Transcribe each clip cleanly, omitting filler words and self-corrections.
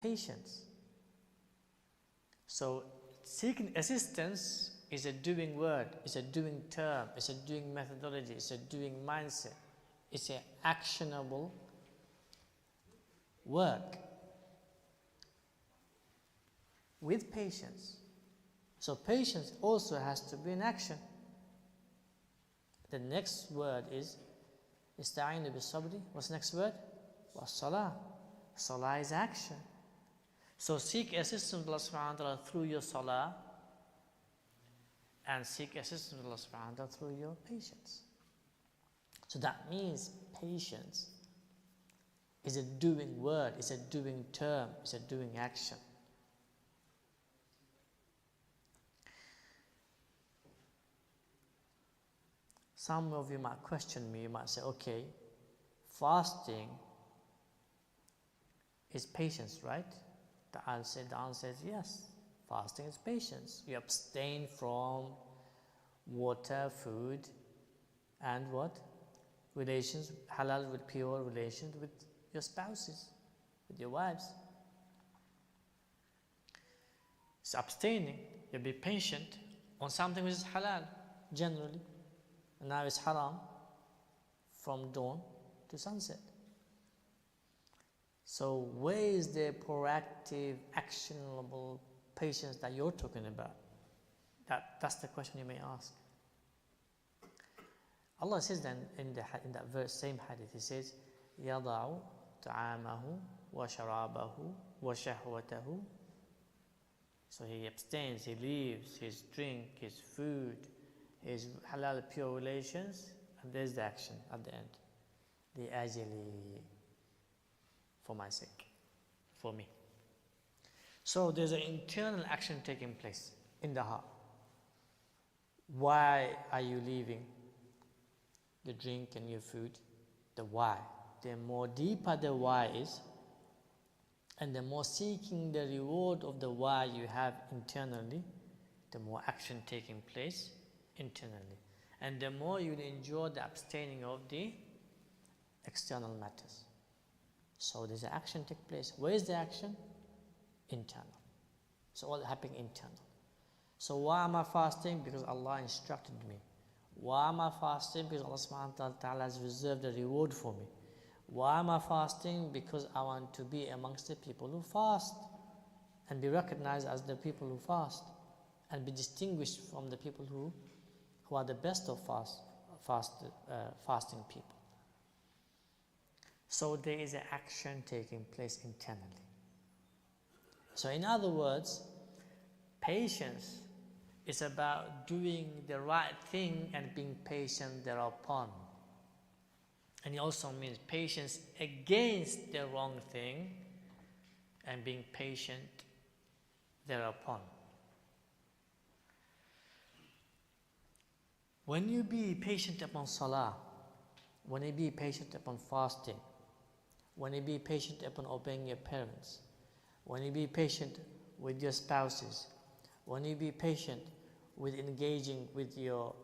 patience. So seeking assistance is a doing word, it's a doing term, it's a doing methodology, it's a doing mindset, it's an actionable work with patience. So patience also has to be in action. The next word is ista'inu bis-sabri. What's the next word? Was-salah. Salah is action. So seek assistance with Allah subhanahu wa ta'ala through your salah, and seek assistance with Allah subhanahu wa ta'ala through your patience. So that means patience is a doing word, it's a doing term, it's a doing action. Some of you might question me, you might say, okay, fasting is patience, right? The answer is yes. Fasting is patience. You abstain from water, food, and what? Relations, halal, with pure relations with your spouses, with your wives. It's abstaining. You'll be patient on something which is halal, generally. And now it's haram from dawn to sunset. So where is the proactive, actionable patience that you're talking about? That's the question you may ask. Allah says then in that verse, same hadith, He says, يَضَعُ طَعَامَهُ وَشَرَابَهُ وَشَهْوَتَهُ. So He abstains, He leaves His drink, His food, His halal pure relations, and there's the action at the end. لِأَجْلِي, for my sake, for me. So there's an internal action taking place in the heart. Why are you leaving the drink and your food? The why. The more deeper the why is, and the more seeking the reward of the why you have internally, the more action taking place internally. And the more you enjoy the abstaining of the external matters. So there's an action take place. Where is the action? Internal. So all happening internal. So why am I fasting? Because Allah instructed me. Why am I fasting? Because Allah subhanahu wa ta'ala has reserved a reward for me. Why am I fasting? Because I want to be amongst the people who fast and be recognized as the people who fast and be distinguished from the people who are the best of fasting people. So there is an action taking place internally. So in other words, patience is about doing the right thing and being patient thereupon. And it also means patience against the wrong thing and being patient thereupon. When you be patient upon salah, when you be patient upon fasting, when you be patient upon obeying your parents, when you be patient with your spouses, when you be patient with engaging with your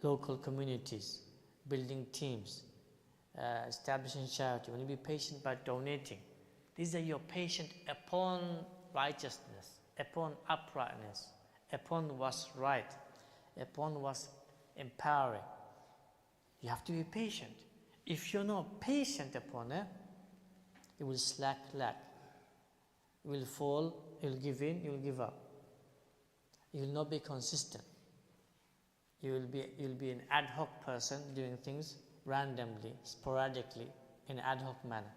local communities, building teams, establishing charity, when you be patient by donating, these are your patient upon righteousness, upon uprightness, upon what's right, upon what's empowering. You have to be patient. If you're not patient upon it, you will slack. You will fall, you will give in, you will give up. You will not be consistent. You will be an ad hoc person doing things randomly, sporadically, in an ad hoc manner.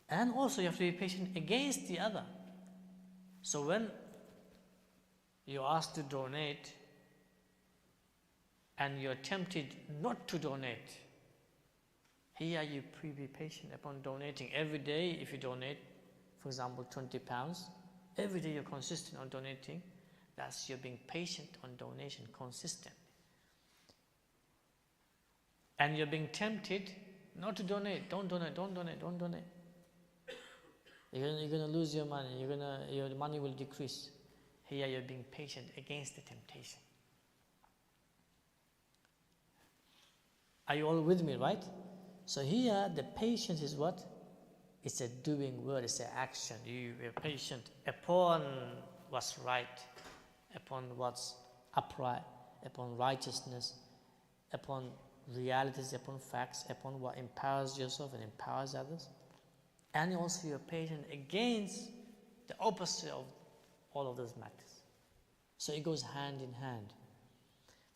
And also you have to be patient against the other. So when you're asked to donate and you're tempted not to donate, here you be patient upon donating. Every day if you donate, for example, £20, every day you're consistent on donating, that's you're being patient on donation, consistent. And you're being tempted not to donate. Don't donate. You're going to lose your money. Your money will decrease. Here you're being patient against the temptation. Are you all with me, right? So here the patience is what? It's a doing word, it's an action. You are patient upon what's right, upon what's upright, upon righteousness, upon realities, upon facts, upon what empowers yourself and empowers others. And also you're patient against the opposite of all of those matters. So it goes hand in hand.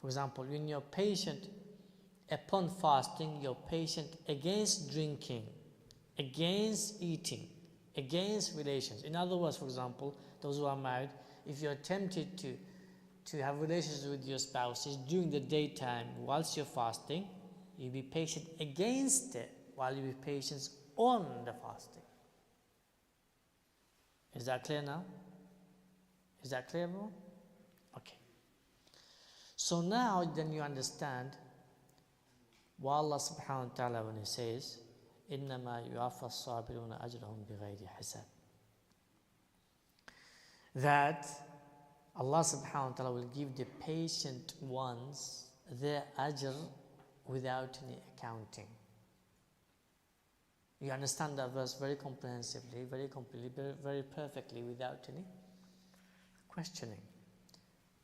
For example, when you're patient upon fasting, you're patient against drinking, against eating, against relations. In other words, for example, those who are married, if you're tempted to have relations with your spouses during the daytime whilst you're fasting, you be patient against it while you be patient on the fasting. Is that clear now? Is that clear, bro? Okay. So now then you understand why Allah subhanahu wa ta'ala when He says, إِنَّمَا يُوَفَّى الصَّابِرُونَ أَجْرَهُمْ بِغَيْرِ حِسَابٍ. That Allah subhanahu wa ta'ala will give the patient ones their ajr without any accounting. You understand that verse very comprehensively, very completely, very perfectly, without any questioning.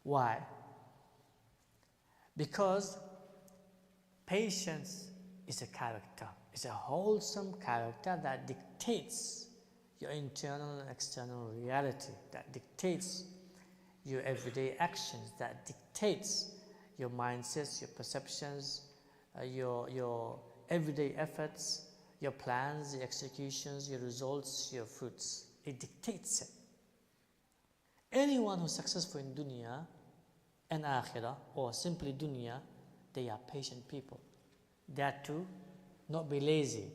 Why? Because patience is a character. It's a wholesome character that dictates your internal and external reality, that dictates your everyday actions, that dictates your mindsets, your perceptions, your everyday efforts, your plans, your executions, your results, your fruits. It dictates it. Anyone who's successful in dunya and akhirah, or simply dunya, they are patient people. They are to not be lazy,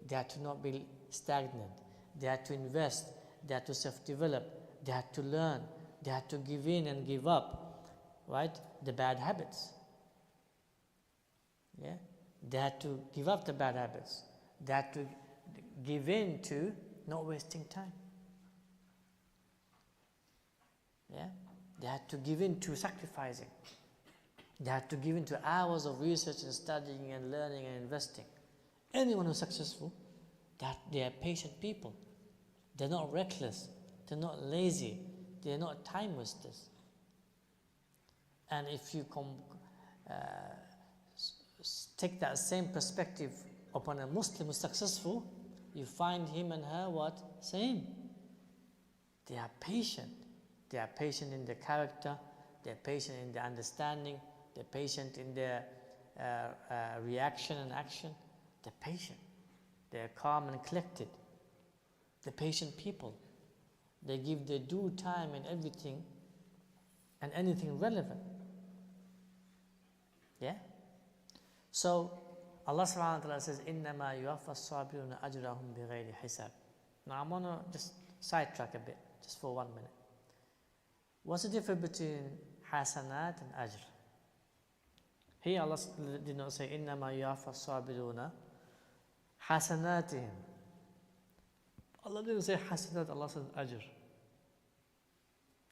they are to not be stagnant, they are to invest, they are to self-develop, they are to learn, they are to give in and give up, right? The bad habits. Yeah? They have to give up the bad habits. They have to give in to not wasting time. Yeah? They have to give in to sacrificing. They have to give in to hours of research and studying and learning and investing. Anyone who's successful, they are patient people. They're not reckless. They're not lazy. They're not time wasters. And if you take that same perspective upon a Muslim who's successful, you find him and her what? Same. They are patient. They are patient in their character. They're patient in their understanding. They're patient in their reaction and action. They're patient. They're calm and collected. They're patient people. They give their due time in everything and anything relevant. Yeah? So, Allah subhanahu wa ta'ala says, إِنَّمَا يُوَفَّى الصَّابِرُونَ أَجْرَهُمْ بِغَيْرِ حِسَابٍ. Now I'm going to just sidetrack a bit, just for 1 minute. What's the difference between hasanat and ajr? Here Allah did not say, إِنَّمَا يُوَفَّى الصَّابِرُونَ حَسَنَاتِهِمْ. Allah didn't say hasanat, Allah said ajr.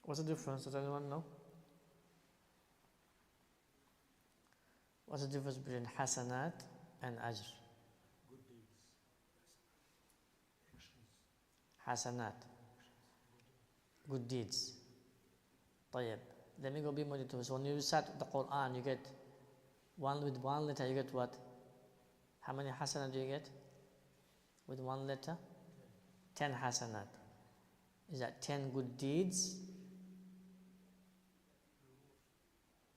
What's the difference? Does anyone know? What's the difference between hasanat and ajr? Good deeds, actions. Hasanat, good deeds. طيب. Let me go a bit more detail. So when you recite the Quran, you get with one letter, you get what? How many hasanat do you get? With one letter? 10 hasanat. Is that 10 good deeds?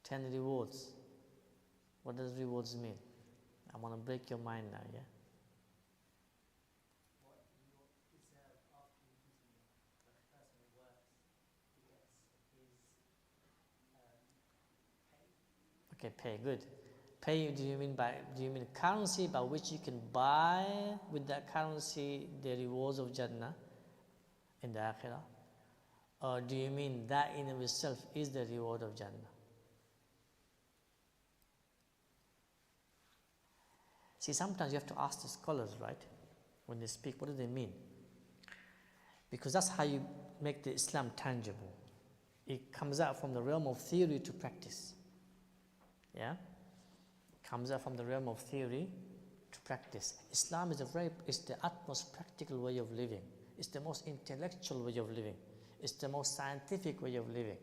10 rewards. What does rewards mean? I want to break your mind now, yeah? What you deserve after you continue. Like a person who works, he gets his pay. Okay, pay, good. Pay, do you mean currency by which you can buy with that currency the rewards of Jannah in the Akhirah? Or do you mean that in of itself is the reward of Jannah? See, sometimes you have to ask the scholars, right? When they speak, what do they mean? Because that's how you make the Islam tangible. It comes out from the realm of theory to practice. Yeah? It comes out from the realm of theory to practice. Islam is the utmost practical way of living. It's the most intellectual way of living. It's the most scientific way of living.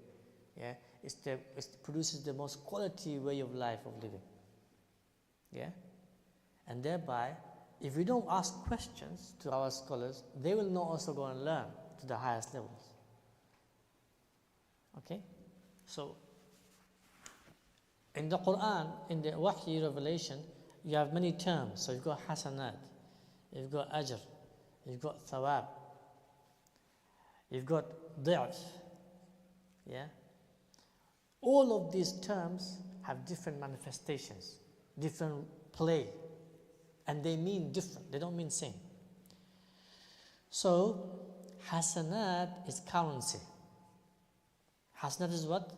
Yeah, it produces the most quality way of life of living. Yeah, and thereby, if we don't ask questions to our scholars, they will not also go and learn to the highest levels. Okay, so in the Quran, in the Wahy revelation, you have many terms. So you've got hasanat, you've got ajr, you've got thawab, you've got di'f. Yeah, all of these terms have different manifestations, different play, and they mean different. They don't mean same. So hasanat is currency. Hasanat is what?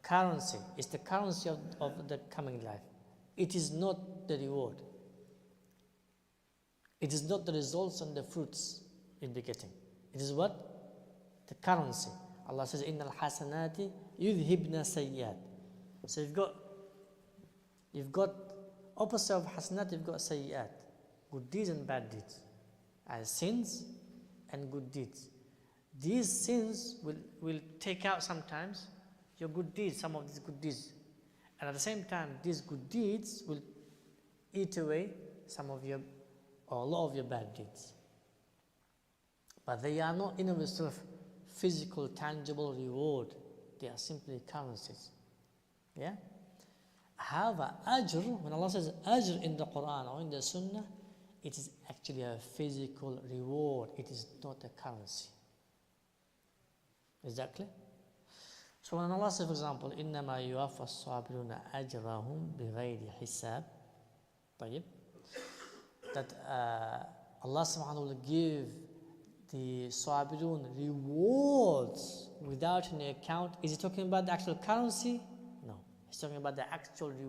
Currency. It's the currency of the coming life. It is not the reward. It is not the results and the fruits you'll be getting. It is what? The currency. Allah says, "Innal hasanati yudhibna sayyat." So you've got opposite of hasanat, you've got sayyat, good deeds and bad deeds, as sins and good deeds. These sins will take out sometimes your good deeds, some of these good deeds, and at the same time, these good deeds will eat away some of your, or a lot of your bad deeds. But they are not in and of itself physical, tangible reward. They are simply currencies. Yeah? However, ajr, when Allah says ajr in the Quran or in the Sunnah, it is actually a physical reward. It is not a currency. Is that clear? So when Allah says, for example, إِنَّمَا يُوَفَّى الصَّابِرُونَ أَجْرَهُمْ بِغَيْرِ حِسَابٍ, طيب, that Allah subhanahu wa ta'ala will give the sabirun rewards without any account. Is he talking about the actual currency? No. He's talking about the actual reward.